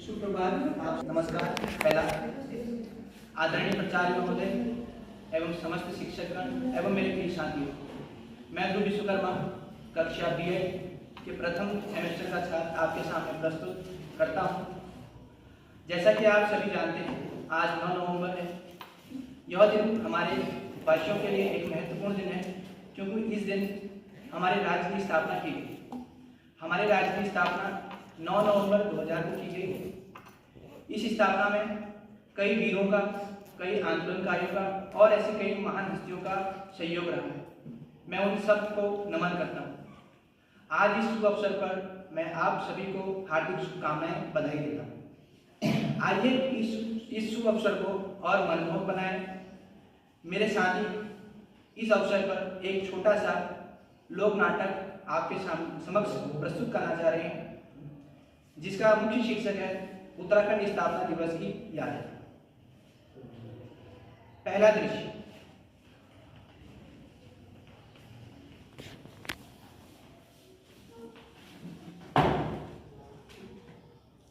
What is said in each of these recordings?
सुप्रभात। आप नमस्कार। पहला आदरणीय प्राचार्य महोदय एवं समस्त शिक्षकगण एवं मेरे प्रिय साथियों, मैं ध्रुव विश्वकर्मा कक्षा BA के प्रथम सेमेस्टर का छात्र आपके सामने प्रस्तुत करता हूँ। जैसा कि आप सभी जानते हैं, आज 9 नवंबर है। यह दिन हमारे वासियों के लिए एक महत्वपूर्ण दिन है, क्योंकि इस दिन हमारे राज्य की स्थापना की गई। हमारे राज्य की स्थापना 9 नवंबर 2000 को की गई। इस स्थापना में कई वीरों का, कई आंदोलनकारियों का और ऐसी कई महान हस्तियों का सहयोग रहा है। मैं उन सब को नमन करता हूँ। आज इस शुभ अवसर पर मैं आप सभी को हार्दिक शुभकामनाएं, बधाई देता हूँ। आइए इस शुभ अवसर को और मनमोहक बनाएं। मेरे साथी इस अवसर पर एक छोटा सा लोक नाटक आपके समक्ष प्रस्तुत करना चाह रहे हैं, जिसका मुख्य शीर्षक है उत्तराखंड स्थापना दिवस की यादें। पहला दृश्य।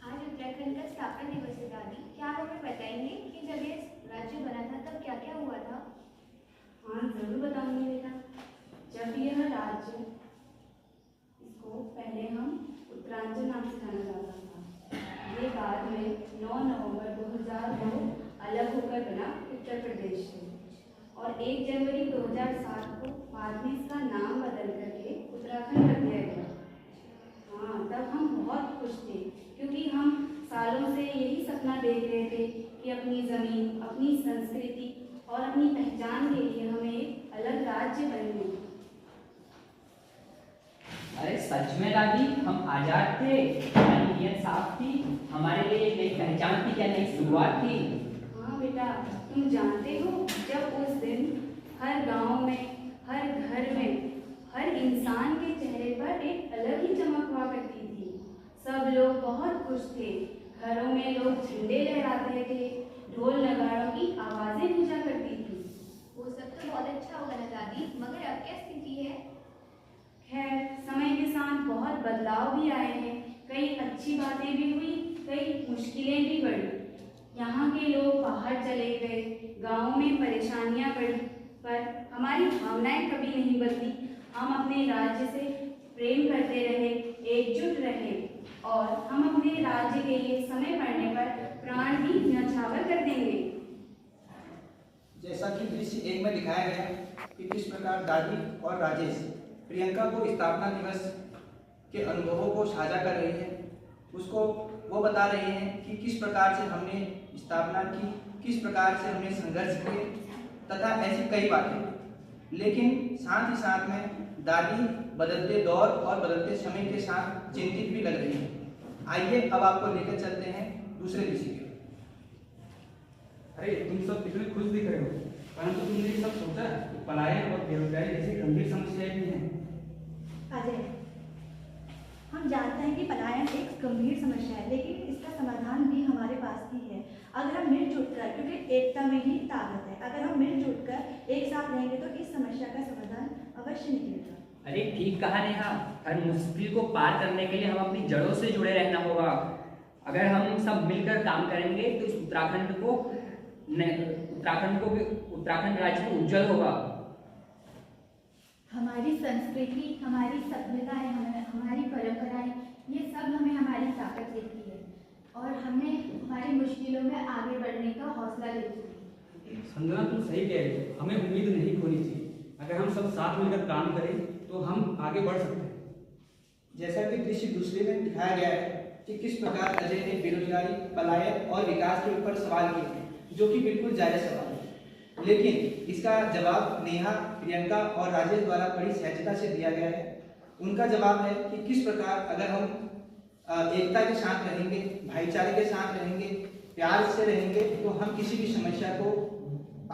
आज उत्तराखंड का स्थापना दिवस है दादी। क्या आप हमें बताएंगे कि जब ये राज्य बना था तब क्या क्या हुआ था? हाँ, जरूर बताऊंगी बेटा। जब यह राज्य, इसको पहले हम उत्तरांचल नाम से जाना जाता था। ये बाद में 9 नवंबर 2000 को अलग होकर बना उत्तर प्रदेश से, और 1 जनवरी 2007 को बाद में इसका नाम बदल करके उत्तराखंड रख दिया गया। हाँ, तब हम बहुत खुश थे, क्योंकि हम सालों से यही सपना देख रहे थे कि अपनी ज़मीन, अपनी संस्कृति और अपनी पहचान के लिए हमें एक अलग राज्य बनने। अरे सच में दादी, हम आजाद थे, हमारी नीयत साफ थी, हमारे लिए एक नई पहचान थी, क्या नई शुरुआत थी। हाँ बेटा, तुम जानते हो, जब उस दिन हर गांव में, हर घर में, हर इंसान के चेहरे पर एक अलग ही चमक हुआ करती थी। सब लोग बहुत खुश थे। घरों में लोग झंडे लहराते थे, ढोल नगाड़ों की आवाजें गूंजा करती थी। वो सब तो बहुत अच्छा होगा ना दादी, मगर अब क्या स्थिति है? खैर, समय के साथ बहुत बदलाव भी आए हैं। कई अच्छी बातें भी हुई, कई मुश्किलें भी बढ़ी। यहाँ के लोग बाहर चले गए, गाँव में परेशानियाँ बढ़ी, पर हमारी भावनाएं कभी नहीं बदली। हम अपने राज्य से प्रेम करते रहे, एकजुट रहे, और हम अपने राज्य के लिए समय पड़ने पर प्राण भी न्यौछावर कर देंगे। जैसा कि दृश्य 1 में दिखाया गया कि किस प्रकार दादी और राजेश प्रियंका को स्थापना दिवस के अनुभवों को साझा कर रही है। उसको वो बता रही हैं कि किस प्रकार से हमने स्थापना की, किस प्रकार से हमने संघर्ष किए, तथा ऐसी कई बातें। लेकिन साथ ही साथ में दादी बदलते दौर और बदलते समय के साथ चिंतित भी लग रही है। आइए अब आपको लेकर चलते हैं दूसरे दृश्य की ओर। अरे तुम सब कितने खुश दिख रहे हो, परंतु तुमने ये सब सोचा कि पलायन और बेरोजगारी जैसी गंभीर समस्याएं भी हैं। अजय, हम जानते हैं कि पलायन एक गंभीर समस्या है, लेकिन इसका समाधान भी हमारे पास ही है। अगर हम मिलजुल कर, क्योंकि एकता में ही ताकत है, अगर हम मिलजुल कर एक साथ रहेंगे तो इस समस्या का समाधान अवश्य निकलेगा। अरे ठीक कहा नेहा, हर मुश्किल को पार करने के लिए हम अपनी जड़ों से जुड़े रहना होगा। अगर हम सब मिलकर काम करेंगे तो इस उत्तराखंड राज्य को उज्जवल होगा। हमारी संस्कृति, हमारी सभ्यताएं, हमारी परंपराएं, ये सब हमें हमारी ताकत देती है और हमें हमारी मुश्किलों में आगे बढ़ने का हौसला देती है। संजना, तुम सही कह रहे हो, हमें उम्मीद नहीं खोनी चाहिए। अगर हम सब साथ मिलकर काम करें तो हम आगे बढ़ सकते हैं। जैसा कि दृश्य दूसरे में दिखाया गया है कि किस प्रकार अजय ने बेरोजगारी, पलायन और विकास के ऊपर सवाल किए हैं, जो कि बिल्कुल जायज सवाल है, लेकिन इसका जवाब नेहा, प्रियंका और राजेश द्वारा बड़ी सहजता से दिया गया है। उनका जवाब है कि किस प्रकार अगर हम एकता के साथ रहेंगे, भाईचारे के साथ रहेंगे, प्यार से रहेंगे, तो हम किसी भी समस्या को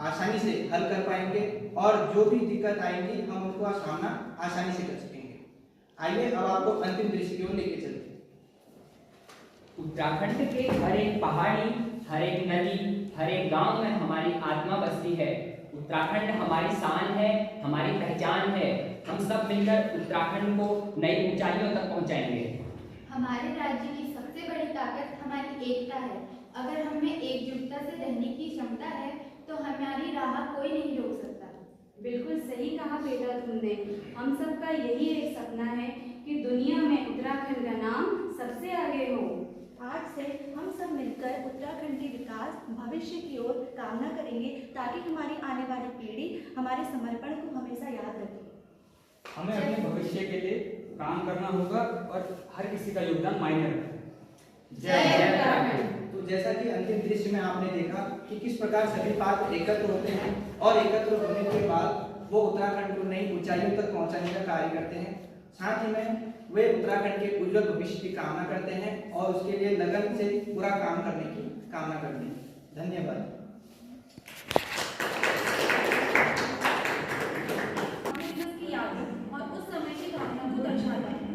आसानी से हल कर पाएंगे और जो भी दिक्कत आएंगी हम उनका सामना आसानी से कर सकेंगे। आइए अब आपको अंतिम दृश्य की ओर लेके चलते हैं। उत्तराखंड के हर एक पहाड़ी, हर एक नदी, हर एक गांव में हमारी आत्मा बसती है। उत्तराखंड हमारी शान है, हमारी पहचान है। हम सब मिलकर उत्तराखंड को नई ऊंचाइयों तक पहुंचाएंगे। हमारे राज्य की सबसे बड़ी ताकत हमारी एकता है। अगर हमें एकजुटता से रहने की क्षमता है तो हमारी राह कोई नहीं रोक सकता। बिल्कुल सही कहा बेटा तुमने। हम सबका यही एक सपना है कि दुनिया में उत्तराखंड का नाम सबसे आगे हो। आज से हम सब मिलकर उत्तराखंड के विकास भविष्य की ओर कामना करेंगे ताकि हमारी आने वाली पीढ़ी हमारे समर्पण को हमेशा याद रखे। हमें अपने भविष्य के लिए काम करना होगा और हर किसी का योगदान मायने रखता है। जय उत्तराखंड। तो जैसा कि अंतिम दृश्य में आपने देखा कि किस प्रकार सभी पात्र एकत्र होते हैं और एकत्र होने के बाद वो उत्तराखंड को नई ऊंचाइयों तक पहुंचाने का कार्य करते हैं। साथ ही में वे उत्तराखंड के उज्जवल भविष्य की कामना करते हैं और उसके लिए लगन से पूरा काम करने की कामना करते हैं। धन्यवाद। की यादों और उस समय की भावना को दर्शाता है।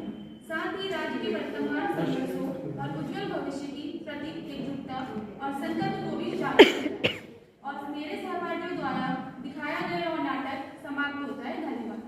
साथ ही राज्य के वर्तमान संघर्षों और उज्जवल भविष्य की प्रति एकजुटता और संकल्प को भी उजागर करता है। और मेरे सहपाठियों द्वारा दिखाया गया और नाटक समाप्त होता है। धन्यवाद।